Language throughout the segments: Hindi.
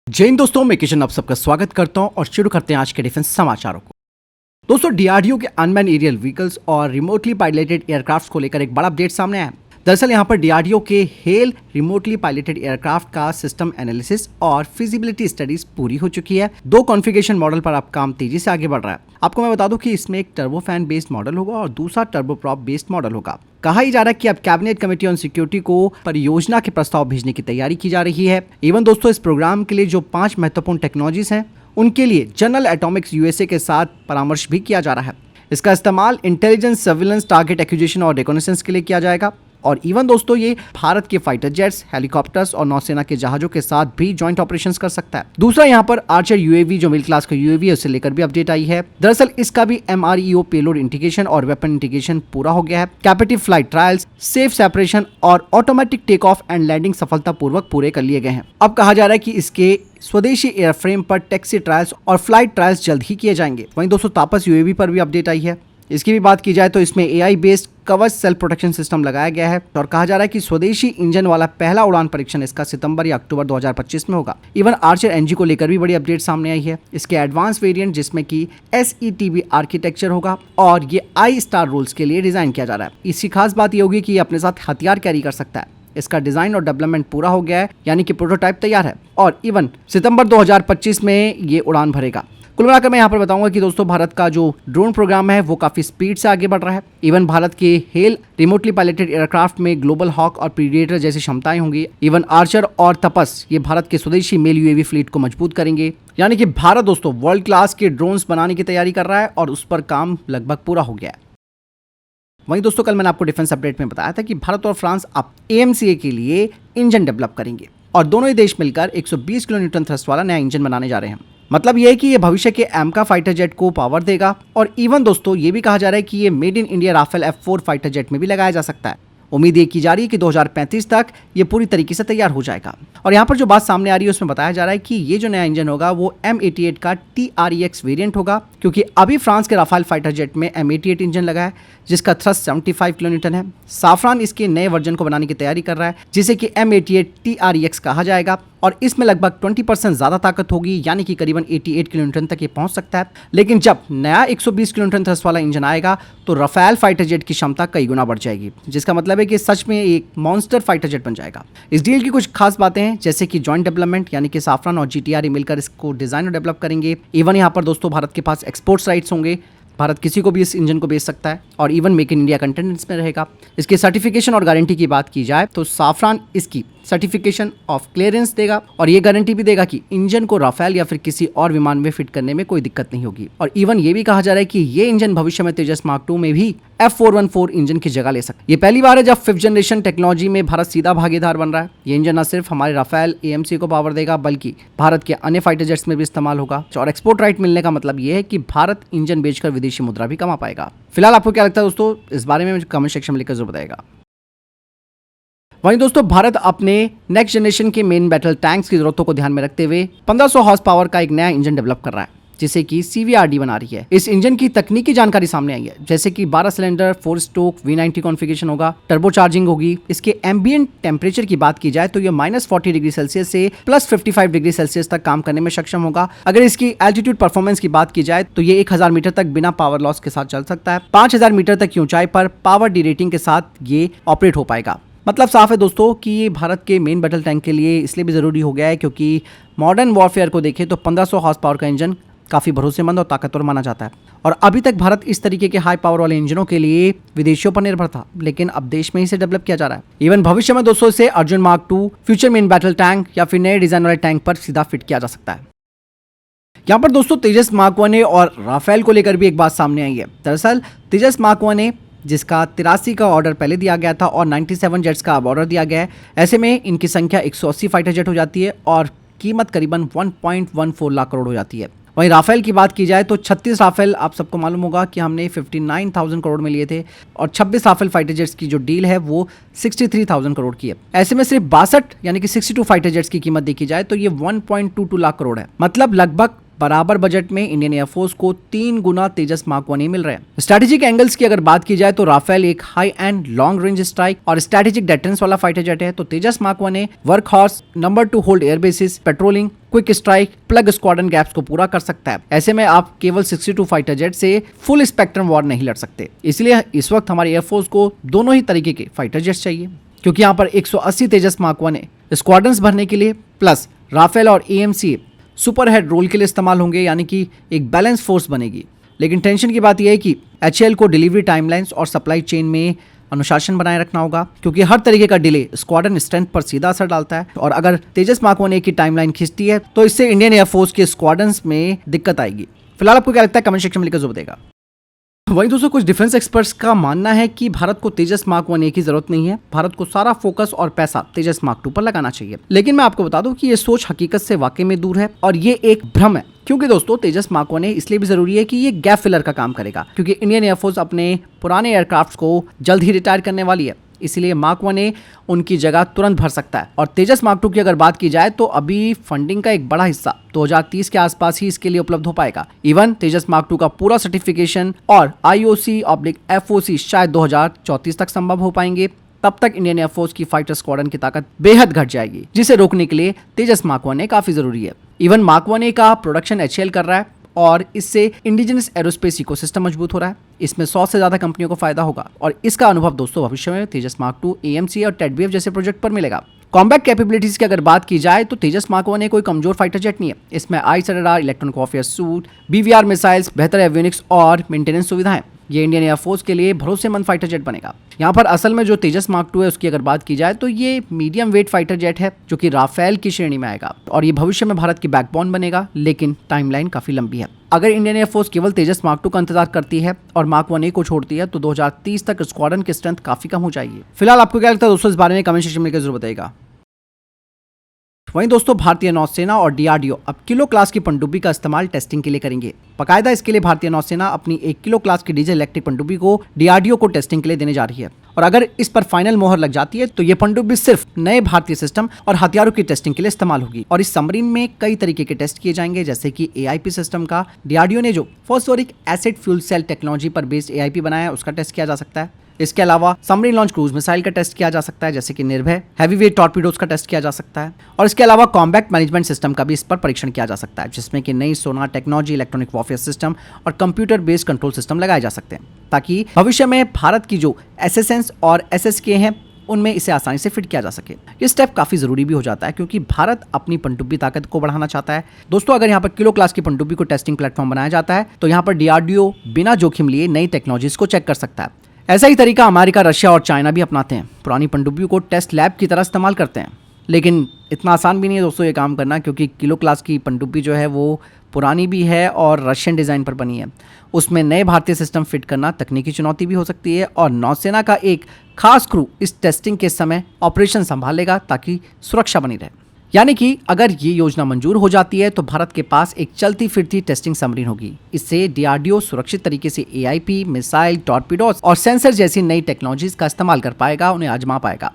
जय हिंद दोस्तों, मैं किशन आप सबका स्वागत करता हूं और शुरू करते हैं आज के डिफेंस समाचारों को। दोस्तों, डीआरडीओ के अनमैन एरियल व्हीकल्स और रिमोटली पायलटेड एयरक्राफ्ट को लेकर एक बड़ा अपडेट सामने आया है। दरअसल यहां पर डीआरडीओ के हेल रिमोटली पायलटेड एयरक्राफ्ट का सिस्टम एनालिसिस और फिजिबिलिटी स्टडीज पूरी हो चुकी है। 2 कॉन्फ़िगरेशन मॉडल पर अब काम तेजी से आगे बढ़ रहा है। आपको मैं बता दूं कि इसमें एक टर्बोफैन बेस्ड मॉडल होगा और दूसरा टर्बोप्रॉप बेस्ड मॉडल होगा। कहा ही जा रहा है कि अब कैबिनेट कमेटी ऑन सिक्योरिटी को परियोजना के प्रस्ताव भेजने की तैयारी की जा रही है। इवन दोस्तों, इस प्रोग्राम के लिए जो 5 महत्वपूर्ण टेक्नोलॉजीज हैं उनके लिए जनरल एटॉमिक्स यूएसए के साथ परामर्श भी किया जा रहा है। इसका इस्तेमाल इंटेलिजेंस, सर्विलेंस, टारगेट एक्विजिशन और रिकॉग्निशंस के लिए किया जाएगा। और इवन दोस्तों, ये भारत के फाइटर जेट्स, हेलीकॉप्टर्स और नौसेना के जहाजों के साथ भी जॉइंट ऑपरेशंस कर सकता है। दूसरा, यहाँ पर आर्चर यूएवी जो मिडिल क्लास का यूएवी है, उसे लेकर भी अपडेट आई है। दरअसल इसका भी एमआरईओ पेलोड इंटीग्रेशन और वेपन इंटीग्रेशन पूरा हो गया है। Captive flight trials, safe separation और automatic take off and landing सफलतापूर्वक पूरे कर लिए गए हैं। अब कहा जा रहा है कि इसके स्वदेशी एयरफ्रेम पर टैक्सी ट्रायल्स और फ्लाइट ट्रायल्स जल्द ही किए जाएंगे। वहीं दोस्तों, तापस यूएवी पर भी अपडेट आई है। इसकी भी बात की जाए तो इसमें एआई बेस्ड कवच सेल्फ प्रोटेक्शन सिस्टम लगाया गया है और कहा जा रहा है कि स्वदेशी इंजन वाला पहला उड़ान परीक्षण इसका सितंबर या अक्टूबर 2025 में होगा। इवन आर्चर एनजी को लेकर भी बड़ी अपडेट सामने आई है। इसके एडवांस वेरिएंट जिसमें कि एसईटीबी आर्किटेक्चर होगा और ये आई स्टार रूल्स के लिए डिजाइन किया जा रहा है। इसकी खास बात ये होगी कि ये अपने साथ हथियार कैरी कर सकता है। इसका डिजाइन और डेवलपमेंट पूरा हो गया है, यानी कि प्रोटोटाइप तैयार है और इवन सितंबर 2025 में ये उड़ान भरेगा। कुल मिलाकर मैं यहाँ पर बताऊंगा कि दोस्तों, भारत का जो ड्रोन प्रोग्राम है वो काफी स्पीड से आगे बढ़ रहा है। इवन भारत के हेल रिमोटली पायलटेड एयरक्राफ्ट में ग्लोबल हॉक और प्रीडेटर जैसी क्षमताएं होंगी। इवन आर्चर और तपस ये भारत के स्वदेशी मेल यूएवी फ्लीट को मजबूत करेंगे। यानी कि भारत दोस्तों वर्ल्ड क्लास के ड्रोन्स बनाने की तैयारी कर रहा है और उस पर काम लगभग पूरा हो गया है। वहीं दोस्तों, कल मैंने आपको डिफेंस अपडेट में बताया था कि भारत और फ्रांस अब एएमसीए के लिए इंजन डेवलप करेंगे और दोनों ही देश मिलकर 120 किलो न्यूटन थ्रस्ट वाला नया इंजन बनाने जा रहे हैं। मतलब ये है कि ये भविष्य के एमका फाइटर जेट को पावर देगा और इवन दोस्तों, ये भी कहा जा रहा है कि ये made in India Rafale F4 fighter jet में भी लगाया जा सकता है। उम्मीद ये की जा रही है कि 2035 तक ये पूरी तरीके से तैयार हो जाएगा। और यहाँ पर जो बात सामने आ रही है उसमें बताया जा रहा है कि ये जो नया इंजन होगा वो M88 का TREX वेरिएंट होगा, क्योंकि अभी फ्रांस के राफेल फाइटर जेट में M88 इंजन लगा है जिसका थ्रस्ट 75 किलो न्यूटन है। साफरान इसके नए वर्जन को बनाने की तैयारी कर रहा है जिसे कि M88 TREX कहा जाएगा और इसमें लगभग 20% ज्यादा ताकत होगी, यानी कि करीबन 88 किलो न्यूटन तक ये पहुंच सकता है। लेकिन जब नया 120 किलो न्यूटन थ्रस्ट वाला इंजन आएगा तो राफेल फाइटर जेट की क्षमता कई गुना बढ़ जाएगी, जिसका मतलब है कि सच में एक मॉन्स्टर फाइटर जेट बन जाएगा। इस डील की कुछ खास बातें हैं, जैसे कि जॉइंट डेवलपमेंट, यानी कि साफरान और जीटीआर मिलकर इसको डिजाइन और डेवलप करेंगे। इवन यहाँ पर दोस्तों भारत के पास एक्सपोर्ट्स राइट्स होंगे, भारत किसी को भी इस इंजन को बेच सकता है और even make in India content इसमें रहेगा। इसके सर्टिफिकेशन और गारंटी की बात की जाए तो साफरान इसकी सर्टिफिकेशन ऑफ क्लियरेंस देगा और ये गारंटी भी देगा कि इंजन को राफेल या फिर किसी और विमान में फिट करने में कोई दिक्कत नहीं होगी। और इवन ये भी कहा जा रहा है कि ये इंजन भविष्य में तेजस मार्क 2 में भी F414 इंजन की जगह ले सकता है। ये पहली बार है जब 5th जनरेशन टेक्नोलॉजी में भारत सीधा भागीदार बन रहा है। ये इंजन न सिर्फ हमारे राफेल AMC को पावर देगा बल्कि भारत के अन्य फाइटर जेट्स में भी इस्तेमाल होगा और एक्सपोर्ट राइट मिलने का मतलब ये है कि भारत इंजन बेचकर विदेशी मुद्रा भी कमा पाएगा। फिलहाल आपको क्या लगता है दोस्तों, इस बारे में कमेंट सेक्शन में लिखकर जरूर बताएगा। वहीं दोस्तों, भारत अपने नेक्स्ट जनरेशन के मेन बैटल टैंक्स की जरूरतों को ध्यान में रखते हुए 1500 हॉर्स पावर का एक नया इंजन डेवलप कर रहा है जिसे कि CVRD बना रही है। इस इंजन की तकनीकी जानकारी सामने आई है, जैसे कि 12 सिलेंडर 4 स्ट्रोक V90 कॉन्फ़िगरेशन होगा, टर्बो चार्जिंग होगी। इसके एम्बिएंट टेम्परेचर की बात की जाए तो ये -40 डिग्री सेल्सियस से +55 डिग्री सेल्सियस तक काम करने में सक्षम होगा। अगर इसकी एल्टीट्यूड परफॉर्मेंस की बात की जाए तो ये 1000 मीटर तक बिना पावर लॉस के साथ चल सकता है। 5000 मीटर तक की ऊंचाई पर पावर डी रेटिंग के साथ ये ऑपरेट हो पाएगा। मतलब साफ है दोस्तों कि ये भारत के मेन बैटल टैंक के लिए इसलिए भी ज़रूरी हो गया है क्योंकि मॉडर्न वॉरफेयर को देखें तो 1500 हॉर्स पावर का इंजन काफ़ी भरोसेमंद और ताकतवर माना जाता है। और अभी तक भारत इस तरीके के हाई पावर वाले इंजनों के लिए विदेशियों पर निर्भर था, लेकिन अब देश में ही इसे डेवलप किया जा रहा है। इवन भविष्य में दोस्तों इसे Arjun mark 2, future main battle tank या फिर नए डिजाइन वाले टैंक पर सीधा फिट किया जा सकता है। यहाँ पर दोस्तों तेजस मार्क 1 और राफेल को लेकर भी एक बात सामने आई है। दरअसल तेजस मार्क 1 जिसका 83 का ऑर्डर पहले दिया गया था और 97 जेट्स का अब ऑर्डर दिया गया है, ऐसे में इनकी संख्या 180 फाइटर जेट हो जाती है और कीमत करीबन 1.14 लाख करोड़ हो जाती है। वहीं राफेल की बात की जाए तो 36 राफेल आप सबको मालूम होगा कि हमने 59,000 करोड़ में लिए थे और 26 राफेल फाइटर जेट्स की जो डील है वो 63,000 करोड़ की है। ऐसे में सिर्फ 62 यानी कि 62 फाइटर जेट्स की कीमत देखी जाए तो ये 1.22 लाख करोड़ है। मतलब लगभग बराबर बजट में इंडियन एयरफोर्स को 3 गुना तेजस मार्क 1 मिल रहे हैं। स्ट्रैटेजिक एंगल्स की अगर बात की जाए तो राफेल एक high end long range strike और स्ट्रैटेजिक डेटरेंस वाला फाइटर जेट है, तो Tejas mark 1 work horse, number 2 hold air bases, patrolling, quick strike, plug squadron gaps को पूरा कर सकता है। ऐसे में आप केवल 62 फाइटर जेट से फुल स्पेक्ट्रम वॉर नहीं लड़ सकते। इसलिए इस वक्त हमारी एयरफोर्स को दोनों ही तरीके के फाइटर जेट्स चाहिए, क्योंकि यहाँ पर 180 तेजस मार्क 1 स्क्वाड्रंस भरने के लिए प्लस राफेल और एएमसी सुपर हेड रोल के लिए इस्तेमाल होंगे, यानी कि एक बैलेंस फोर्स बनेगी। लेकिन टेंशन की बात यह है कि एचएएल को डिलीवरी टाइमलाइंस और सप्लाई चेन में अनुशासन बनाए रखना होगा, क्योंकि हर तरीके का डिले स्क्वाड्रन स्ट्रेंथ पर सीधा असर डालता है। और अगर तेजस मार्क 1 की टाइमलाइन खींचती है तो इससे इंडियन एयरफोर्स के स्क्वाड्रंस में दिक्कत आएगी। फिलहाल आपको क्या लगता है, कमेंट सेक्शन में लिखकर जरूर देगा। वहीं दोस्तों कुछ डिफेंस एक्सपर्ट्स का मानना है कि भारत को तेजस मार्क 1 की जरूरत नहीं है, भारत को सारा फोकस और पैसा तेजस मार्क 2 पर लगाना चाहिए। लेकिन मैं आपको बता दूं कि ये सोच हकीकत से वाकई में दूर है और ये एक भ्रम है, क्योंकि दोस्तों तेजस मार्क 1 इसलिए भी जरूरी है कि ये गैप फिलर का काम करेगा, क्योंकि इंडियन एयरफोर्स अपने पुराने एयरक्राफ्ट को जल्द ही रिटायर करने वाली है। इसलिए मार्क 1 उनकी जगह तुरंत भर सकता है। और तेजस मार्क 2 की अगर बात की जाए तो अभी फंडिंग का एक बड़ा हिस्सा 2030 के आसपास ही इसके लिए उपलब्ध हो पाएगा। इवन तेजस मार्क 2 का पूरा सर्टिफिकेशन और IOC/FOC शायद 2034 तक संभव हो पाएंगे। तब तक इंडियन एयरफोर्स की फाइटर स्क्वाड्रन की ताकत बेहद घट जाएगी, जिसे रोकने के लिए तेजस मार्क 1 काफी जरूरी है। इवन मार्क 1 का प्रोडक्शन एचएएल कर रहा है और इससे इंडिजिनस एरोस्पेस इकोसिस्टम मजबूत हो रहा है। इसमें 100 से ज्यादा कंपनियों को फायदा होगा और इसका अनुभव दोस्तों भविष्य में तेजस मार्क 2, एएमसी और टेडबीएफ जैसे प्रोजेक्ट पर मिलेगा। कॉम्बैट कैपेबिलिटीज की अगर बात की जाए तो तेजस मार्क 1 कोई कमजोर फाइटर जेट नहीं है। इसमें ISRR, electronic warfare suit, BVR missiles, बेहतर एवियोनिक्स और मेंटेनेंस सुविधाएं। ये इंडियन एयरफोर्स के लिए भरोसेमंद फाइटर जेट बनेगा। यहाँ पर असल में जो तेजस मार्क 2 है उसकी अगर बात की जाए तो ये मीडियम वेट फाइटर जेट है, जो कि राफेल की श्रेणी में आएगा और ये भविष्य में भारत की बैकबोन बनेगा, लेकिन टाइमलाइन काफी लंबी है। अगर इंडियन एयरफोर्स केवल तेजस मार्क 2 का इंतजार करती है और मार्क 1 को छोड़ती है तो 2030 तक स्क्वाड्रन की स्ट्रेंथ काफी कम हो जाएगी। फिलहाल आपको क्या लगता है दोस्तों, इस बारे में कमेंट सेक्शन में जरूर बताइएगा। वहीं दोस्तों भारतीय नौसेना और DRDO अब किलो क्लास की पनडुब्बी का इस्तेमाल टेस्टिंग के लिए करेंगे। बाकायदा इसके लिए भारतीय नौसेना अपनी 1 किलो क्लास की डीजल इलेक्ट्रिक पनडुब्बी को DRDO को टेस्टिंग के लिए देने जा रही है। और अगर इस पर फाइनल मोहर लग जाती है तो ये पनडुब्बी सिर्फ नए भारतीय सिस्टम और हथियारों की टेस्टिंग के लिए इस्तेमाल होगी। और इस सबमरीन में कई तरीके के टेस्ट किए जाएंगे, जैसे कि AIP सिस्टम का DRDO ने जो phosphoric acid fuel cell technology पर बेस्ड AIP बनाया है उसका टेस्ट किया जा सकता है। इसके अलावा सबमरीन लॉन्च क्रूज मिसाइल का टेस्ट किया जा सकता है, जैसे कि निर्भय, हैवीवेट टॉर्पीडोज का टेस्ट किया जा सकता है। और इसके अलावा कॉम्बैट मैनेजमेंट सिस्टम का भी इस पर परीक्षण किया जा सकता है, जिसमें कि नई सोनार टेक्नोलॉजी, इलेक्ट्रॉनिक वॉरफेयर सिस्टम और कंप्यूटर बेस्ड कंट्रोल सिस्टम लगाए जा सकते हैं, ताकि भविष्य में भारत की जो SSNs और SSK हैं उनमें इसे आसानी से फिट किया जा सके। ये स्टेप काफी जरूरी भी हो जाता है, क्योंकि भारत अपनी पनडुब्बी ताकत को बढ़ाना चाहता है। दोस्तों अगर यहाँ पर किलो क्लास की पनडुब्बी को टेस्टिंग प्लेटफॉर्म बनाया जाता है तो यहाँ पर DRDO बिना जोखिम लिए नई टेक्नोलॉजीज को चेक कर सकता है। ऐसा ही तरीका अमेरिका, रशिया और चाइना भी अपनाते हैं, पुरानी पनडुब्बियों को टेस्ट लैब की तरह इस्तेमाल करते हैं। लेकिन इतना आसान भी नहीं है दोस्तों ये काम करना, क्योंकि किलो क्लास की पनडुब्बी जो है वो पुरानी भी है और रशियन डिज़ाइन पर बनी है। उसमें नए भारतीय सिस्टम फिट करना तकनीकी चुनौती भी हो सकती है और नौसेना का एक खास क्रू इस टेस्टिंग के समय ऑपरेशन संभालेगा ताकि सुरक्षा बनी रहे। यानी कि अगर ये योजना मंजूर हो जाती है तो भारत के पास एक चलती फिरती टेस्टिंग सबमरीन होगी। इससे DRDO सुरक्षित तरीके से AIP, मिसाइल, टॉर्पीडोज और सेंसर जैसी नई टेक्नोलॉजीज का इस्तेमाल कर पाएगा, उन्हें आजमा पाएगा।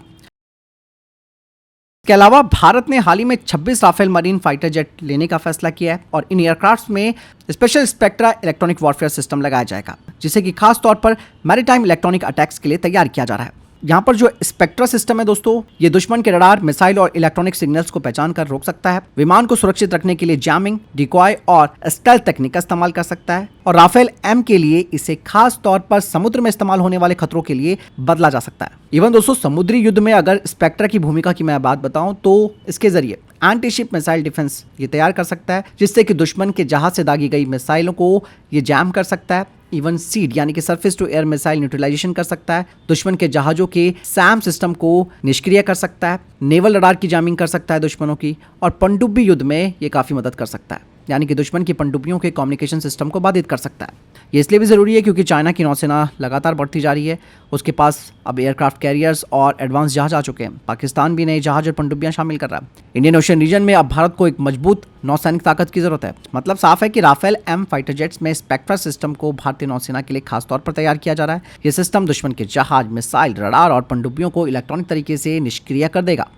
इसके अलावा भारत ने हाल ही में 26 राफेल मरीन फाइटर जेट लेने का फैसला किया है और इन एयरक्राफ्ट में special spectra electronic warfare system लगाया जाएगा, जिसे कि खास तौर पर मैरीटाइम इलेक्ट्रॉनिक अटैक्स के लिए तैयार किया जा रहा है। यहाँ पर जो स्पेक्ट्रा सिस्टम है दोस्तों, ये दुश्मन के रडार, मिसाइल और इलेक्ट्रॉनिक सिग्नल्स को पहचान कर रोक सकता है, विमान को सुरक्षित रखने के लिए जैमिंग, डिकॉय और स्टेल्थ तकनीक का इस्तेमाल कर सकता है और राफेल M के लिए इसे खास तौर पर समुद्र में इस्तेमाल होने वाले खतरों के लिए बदला जा सकता है। इवन दोस्तों समुद्री युद्ध में अगर स्पेक्ट्रा की भूमिका की मैं बात बताऊं तो इसके जरिए एंटी शिप मिसाइल डिफेंस ये तैयार कर सकता है, जिससे कि दुश्मन के जहाज से दागी गई मिसाइलों को ये जैम कर सकता है। इवन सीड यानी कि surface to air missile neutralization कर सकता है, दुश्मन के जहाजों के SAM सिस्टम को निष्क्रिय कर सकता है, नेवल रडार की जामिंग कर सकता है दुश्मनों की, और पनडुब्बी युद्ध में ये काफ़ी मदद कर सकता है, यानी कि दुश्मन की पनडुब्बियों के कम्युनिकेशन सिस्टम को बाधित कर सकता है। ये इसलिए भी ज़रूरी है क्योंकि चाइना की नौसेना लगातार बढ़ती जा रही है, उसके पास अब एयरक्राफ्ट कैरियर्स और एडवांस जहाज आ चुके हैं। पाकिस्तान भी नए जहाज और पनडुब्बियां शामिल कर रहा है। इंडियन ओशन रीजन में अब भारत को एक मजबूत नौसैनिक ताकत की जरूरत है। मतलब साफ है कि राफेल M फाइटर जेट्स में स्पेक्ट्रा सिस्टम को भारतीय नौसेना के लिए खासतौर पर तैयार किया जा रहा है। यह सिस्टम दुश्मन के जहाज, मिसाइल, रडार और पनडुब्बियों को इलेक्ट्रॉनिक तरीके से निष्क्रिय कर देगा।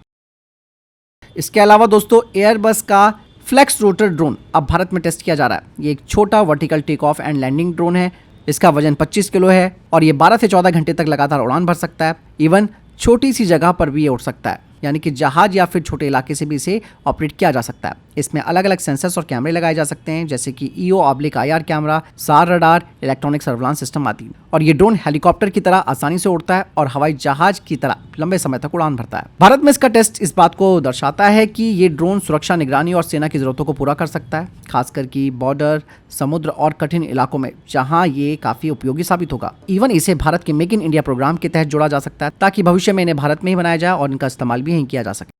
इसके अलावा दोस्तों एयरबस का फ्लेक्स रोटर ड्रोन अब भारत में टेस्ट किया जा रहा है। ये एक छोटा vertical take off and landing drone है। इसका वजन 25 किलो है और ये 12 से 14 घंटे तक लगातार उड़ान भर सकता है। इवन छोटी सी जगह पर भी ये उड़ सकता है, यानी कि जहाज या फिर छोटे इलाके से भी इसे ऑपरेट किया जा सकता है। इसमें अलग अलग सेंसर्स और कैमरे लगाए जा सकते हैं, जैसे कि EO/IR कैमरा, सार रडार, इलेक्ट्रॉनिक सर्विलांस सिस्टम आदि। और ये ड्रोन हेलीकॉप्टर की तरह आसानी से उड़ता है और हवाई जहाज की तरह लंबे समय तक उड़ान भरता है। भारत में इसका टेस्ट इस बात को दर्शाता है कि ये ड्रोन सुरक्षा, निगरानी और सेना की जरूरतों को पूरा कर सकता है, खासकर कि बॉर्डर, समुद्र और कठिन इलाकों में, जहां ये काफी उपयोगी साबित होगा। इवन इसे भारत के मेक इन इंडिया प्रोग्राम के तहत जोड़ा जा सकता है, ताकि भविष्य में इन्हें भारत में ही बनाया जाए और इनका इस्तेमाल भी यहीं किया जा सके।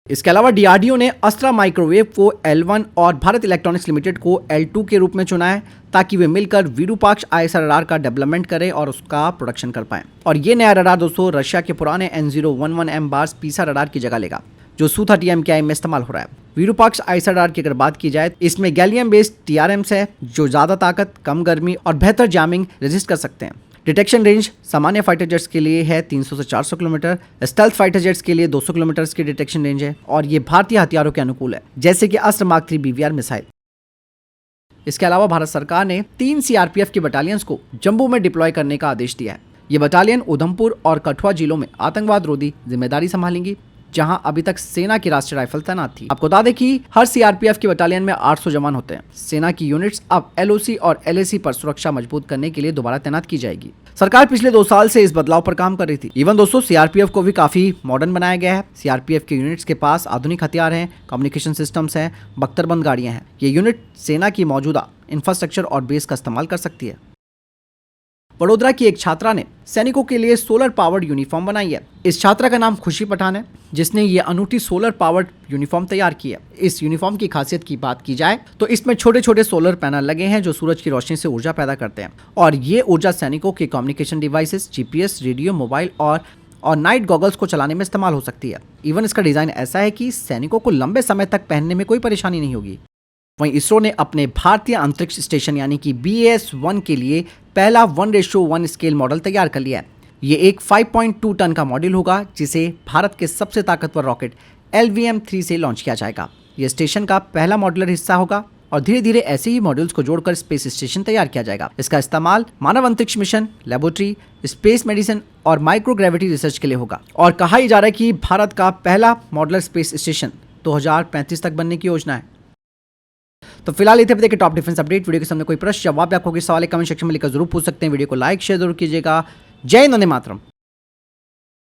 इसके अलावा DRDO ने अस्त्रा माइक्रोवेव को L1 और भारत इलेक्ट्रॉनिक्स लिमिटेड को L2 के रूप में चुना है, ताकि वे मिलकर विरूपाक्ष ISR रडार का डेवलपमेंट करें और उसका प्रोडक्शन कर पाएं। और ये नया रडार दोस्तों रशिया के पुराने N011M बार्स पीसा रडार की जगह लेगा, जो Su-30MKI में इस्तेमाल हो रहा है। विरूपाक्ष ISR रडार की अगर बात की जाए, इसमें गैलियम बेस्ड TRMs है, जो ज्यादा ताकत, कम गर्मी और बेहतर जैमिंग रेजिस्ट कर सकते हैं। डिटेक्शन रेंज सामान्य फाइटर जेट्स के लिए है 300 से 400 किलोमीटर, स्टेल्थ फाइटर जेट्स के लिए 200 किलोमीटर की डिटेक्शन रेंज है और ये भारतीय हथियारों के अनुकूल है, जैसे कि अस्त्र मार्क 3 BVR मिसाइल। इसके अलावा भारत सरकार ने 3 CRPF की बटालियंस को जम्मू में डिप्लॉय करने का आदेश दिया है। ये बटालियन उधमपुर और कठुआ जिलों में आतंकवाद रोधी जिम्मेदारी संभालेंगी, जहां अभी तक सेना की राष्ट्रीय राइफल तैनात थी। आपको बता दें कि हर CRPF की बटालियन में 800 जवान होते हैं। सेना की यूनिट्स अब LOC और LAC पर सुरक्षा मजबूत करने के लिए दोबारा तैनात की जाएगी। सरकार पिछले 2 साल से इस बदलाव पर काम कर रही थी। इवन दोस्तों CRPF को भी काफी मॉडर्न बनाया गया है। CRPF के यूनिट्स के पास आधुनिक हथियार हैं, कम्युनिकेशन सिस्टम्स हैं, बख्तरबंद गाड़ियां हैं। ये यूनिट सेना की मौजूदा इंफ्रास्ट्रक्चर और बेस का इस्तेमाल कर सकती है। वडोदरा की एक छात्रा ने सैनिकों के लिए सोलर पावर्ड यूनिफॉर्म बनाई है। इस छात्रा का नाम खुशी पठान है, जिसने ये अनूठी सोलर पावर्ड यूनिफॉर्म तैयार की है। इस यूनिफॉर्म की खासियत की बात की जाए तो इसमें छोटे छोटे सोलर पैनल लगे हैं, जो सूरज की रोशनी से ऊर्जा पैदा करते हैं और ये ऊर्जा सैनिकों के communication devices, GPS, radio, mobile और नाइट गॉगल्स को चलाने में इस्तेमाल हो सकती है। इवन इसका डिजाइन ऐसा है कि सैनिकों को लंबे समय तक पहनने में कोई परेशानी नहीं होगी। वहीं इसरो ने अपने भारतीय अंतरिक्ष स्टेशन यानी कि BAS-1 के लिए पहला 1:1 स्केल मॉडल तैयार कर लिया है। ये एक 5.2 टन का मॉड्यूल होगा, जिसे भारत के सबसे ताकतवर रॉकेट LVM-3 से लॉन्च किया जाएगा। ये स्टेशन का पहला मॉड्यूलर हिस्सा होगा और धीरे धीरे ऐसे ही मॉड्यूल्स को जोड़कर स्पेस स्टेशन तैयार किया जाएगा। इसका इस्तेमाल मानव अंतरिक्ष मिशन, लेबोरेटरी, स्पेस मेडिसिन और माइक्रोग्रेविटी रिसर्च के लिए होगा। और कहा ही जा रहा है कि भारत का पहला मॉडुलर स्पेस स्टेशन 2035 तक बनने की योजना है। तो फिलहाल इतने देखिए टॉप डिफेंस अपडेट। वीडियो के सामने कोई प्रश्न, जवाब या कोई सवाल कमेंट सेक्शन में लिखकर जरूर पूछ सकते हैं। वीडियो को लाइक शेयर जरूर कीजिएगा। जय हिंद, वंदे मातरम।